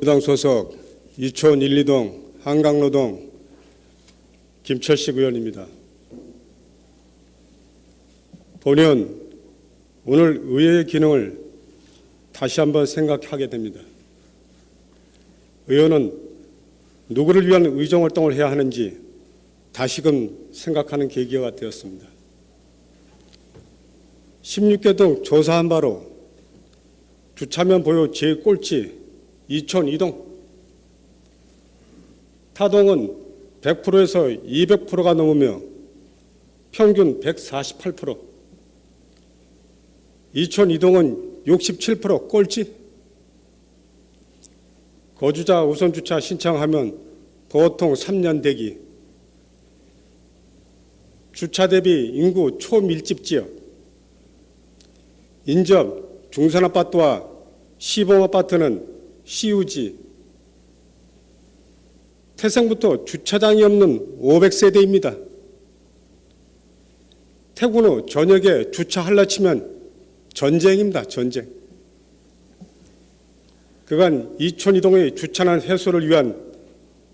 당 소속 이촌 1, 2동 한강로동 김철식 의원입니다. 본의원, 오늘 의회의 기능을 다시 한번 생각하게 됩니다. 의원은 누구를 위한 의정활동을 해야 하는지 다시금 생각하는 계기가 되었습니다. 16개 등 조사한 바로 주차면 보유 제1꼴찌 이촌 2동, 타동은 100%에서 200%가 넘으며 평균 148%, 이촌 2동은 67% 꼴찌. 거주자 우선주차 신청하면 보통 3년 대기, 주차 대비 인구 초밀집 지역, 인접 중산아파트와 시범아파트는 시우지, 태생부터 주차장이 없는 500세대입니다. 퇴근 후 저녁에 주차하려 치면 전쟁입니다. 전쟁. 그간 이촌 2동의 주차난 해소를 위한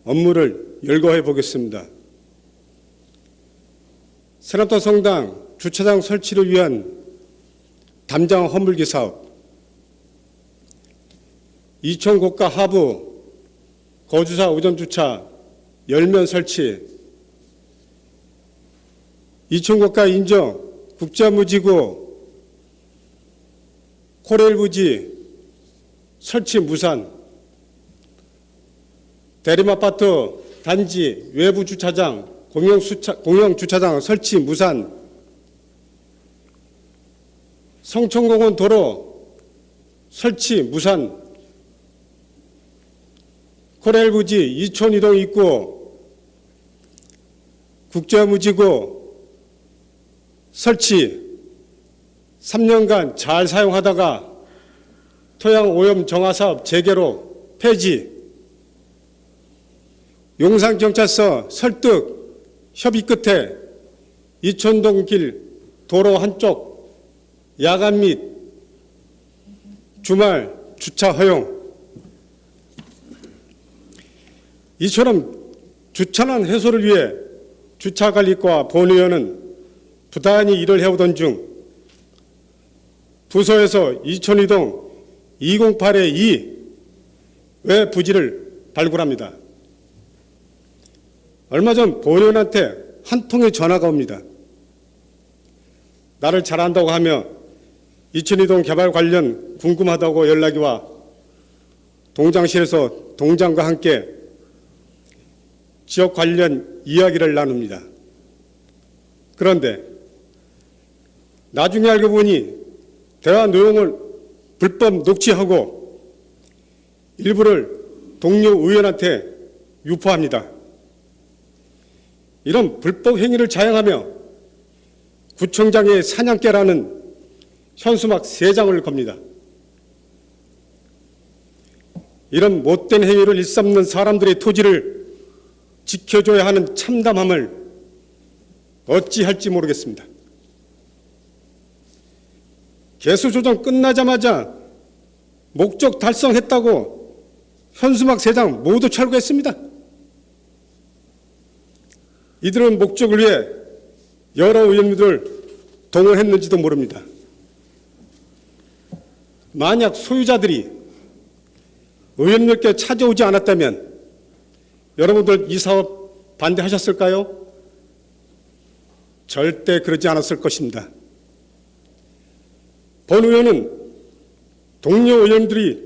업무를 열거해 보겠습니다. 세납도 성당 주차장 설치를 위한 담장 허물기 사업, 이촌 고가 하부 거주자 우전주차 열면 설치, 이촌 고가 인정 국제무지구 코레일 부지 설치 무산, 대림아파트 단지 외부 주차장 공영 주차장 설치 무산, 성천공원 도로 설치 무산, 코레일 부지 이촌 2동 입구 국제무지구 설치 3년간 잘 사용하다가 토양 오염 정화 사업 재개로 폐지, 용산경찰서 설득 협의 끝에 이촌동 길 도로 한쪽 야간 및 주말 주차 허용. 이처럼 주차난 해소를 위해 주차관리과 본의원은 부단히 일을 해오던 중 부서에서 이촌 2동 208-2 외 부지를 발굴합니다. 얼마 전 본의원한테 한 통의 전화가 옵니다. 나를 잘 안다고 하며 이촌 2동 개발 관련 궁금하다고 연락이 와 동장실에서 동장과 함께 지역 관련 이야기를 나눕니다. 그런데 나중에 알고 보니 대화 내용을 불법 녹취하고 일부를 동료 의원한테 유포합니다. 이런 불법 행위를 자행하며 구청장의 사냥개라는 현수막 3장을 겁니다. 이런 못된 행위를 일삼는 사람들의 토지를 지켜줘야 하는 참담함을 어찌할지 모르겠습니다. 개수조정 끝나자마자 목적 달성했다고 현수막 3장 모두 철거했습니다. 이들은 목적을 위해 여러 의원들을 동원했는지도 모릅니다. 만약 소유자들이 의원님께 찾아오지 않았다면 여러분들 이 사업 반대하셨을까요? 절대 그러지 않았을 것입니다. 본 의원은 동료 의원들이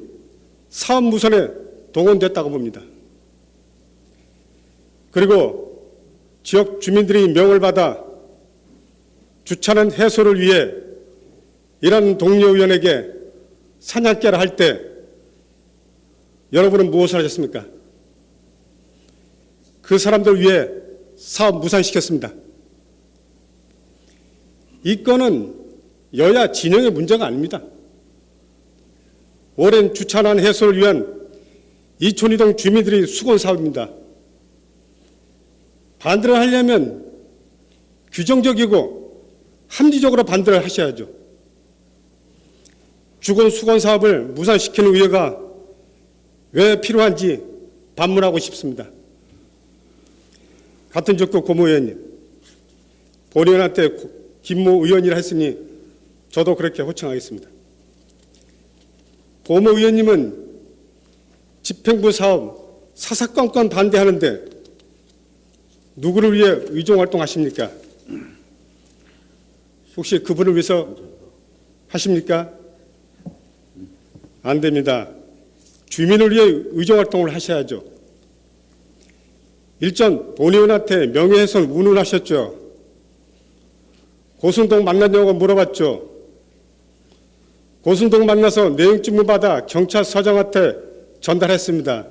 사업 무산에 동원됐다고 봅니다. 그리고 지역 주민들이 명을 받아 주차난 해소를 위해 이런 동료 의원에게 사냥개를 할 때 여러분은 무엇을 하셨습니까? 그 사람들 위해 사업 무산시켰습니다. 이 건은 여야 진영의 문제가 아닙니다. 오랜 주차난 해소를 위한 이촌 2동 주민들이 수건 사업입니다. 반대를 하려면 규정적이고 합리적으로 반대를 하셔야죠. 주건 수건 사업을 무산시키는 의회가 왜 필요한지 반문하고 싶습니다. 같은 지역구 고모의원님, 본의원한테 김모 의원이라 했으니 저도 그렇게 호칭하겠습니다. 고모 의원님은 집행부 사업 사사건건 반대하는데 누구를 위해 의정활동하십니까? 혹시 그분을 위해서 하십니까? 안 됩니다. 주민을 위해 의정활동을 하셔야죠. 일전 본의원한테 명예훼손 운운하셨죠. 고순동 만났냐고 물어봤죠. 고순동 만나서 내용증문 받아 경찰서장한테 전달했습니다.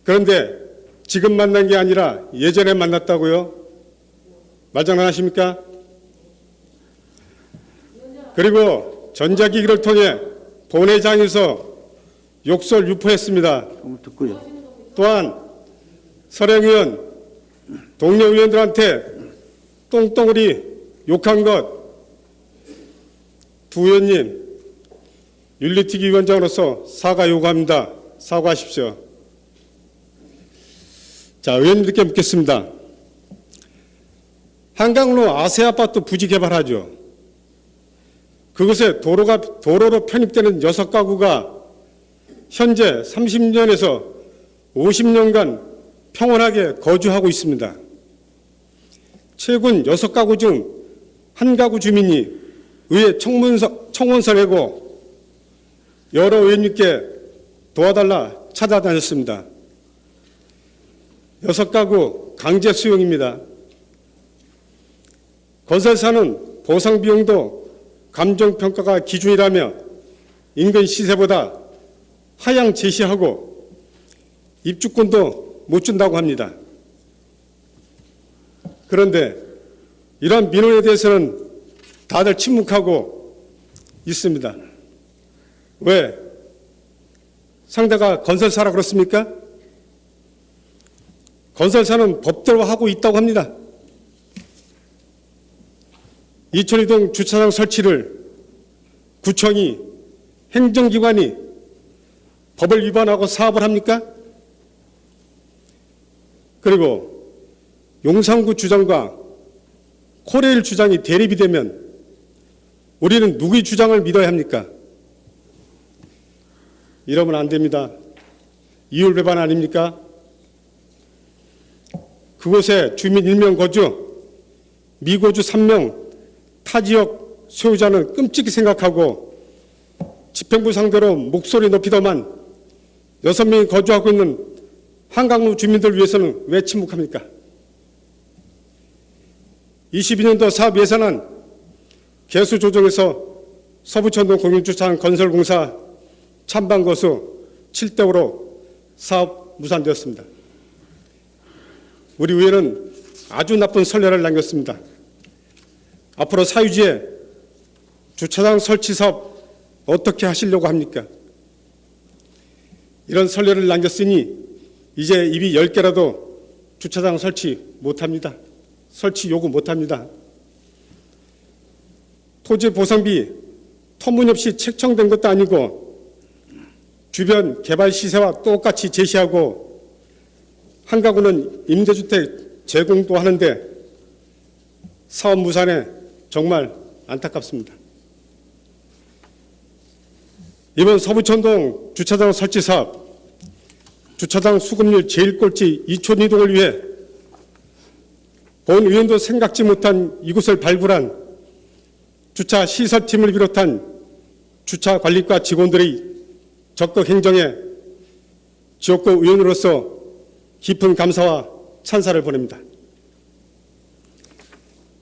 그런데 지금 만난 게 아니라 예전에 만났다고요? 말장난하십니까? 그리고 전자기기를 통해 본회장에서 욕설 유포했습니다. 또한 서령 의원, 동료 의원들한테 똥덩어리 욕한 것, 두 의원님 윤리특위 위원장으로서 사과 요구합니다. 사과하십시오. 자, 의원님들께 묻겠습니다. 한강로 아세아파트 부지 개발하죠. 그것에 도로로 편입되는 6가구가 현재 30년에서 50년간 평온하게 거주하고 있습니다. 최근 6가구 중 1가구 주민이 의회 청원서 내고 여러 의원님께 도와달라 찾아다녔습니다. 6가구 강제 수용입니다. 건설사는 보상비용도 감정평가가 기준이라며 인근 시세보다 하향 제시하고 입주권도 못 준다고 합니다. 그런데 이런 민원에 대해서는 다들 침묵하고 있습니다. 왜? 상대가 건설사라 그렇습니까? 건설사는 법대로 하고 있다고 합니다. 이천이동 주차장 설치를 구청이, 행정기관이 법을 위반하고 사업을 합니까? 그리고 용산구 주장과 코레일 주장이 대립이 되면 우리는 누구의 주장을 믿어야 합니까? 이러면 안 됩니다. 이율 배반 아닙니까? 그곳에 주민 1명 거주, 미거주 3명, 타 지역 소유자는 끔찍히 생각하고 집행부 상대로 목소리 높이더만 6명이 거주하고 있는 한강로 주민들 위해서는 왜 침묵합니까? 22년도 사업 예산안 개수 조정에서 서부천동 공영주차장 건설공사 찬반 거수 7대5로 사업 무산되었습니다. 우리 의회는 아주 나쁜 선례를 남겼습니다. 앞으로 사유지에 주차장 설치 사업 어떻게 하시려고 합니까? 이런 선례를 남겼으니 이제 입이 10개라도 주차장 설치 못합니다. 설치 요구 못합니다. 토지 보상비 터무니없이 책정된 것도 아니고 주변 개발 시세와 똑같이 제시하고 한 가구는 임대주택 제공도 하는데 사업 무산에 정말 안타깝습니다. 이번 서부천동 주차장 설치 사업, 주차장 수급률 제일 꼴찌 이촌이동을 위해 본 의원도 생각지 못한 이곳을 발굴한 주차 시설팀을 비롯한 주차 관리과 직원들의 적극 행정에 지역구 의원으로서 깊은 감사와 찬사를 보냅니다.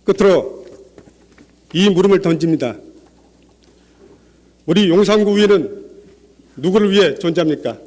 끝으로 이 물음을 던집니다. 우리 용산구 의회는 누구를 위해 존재합니까?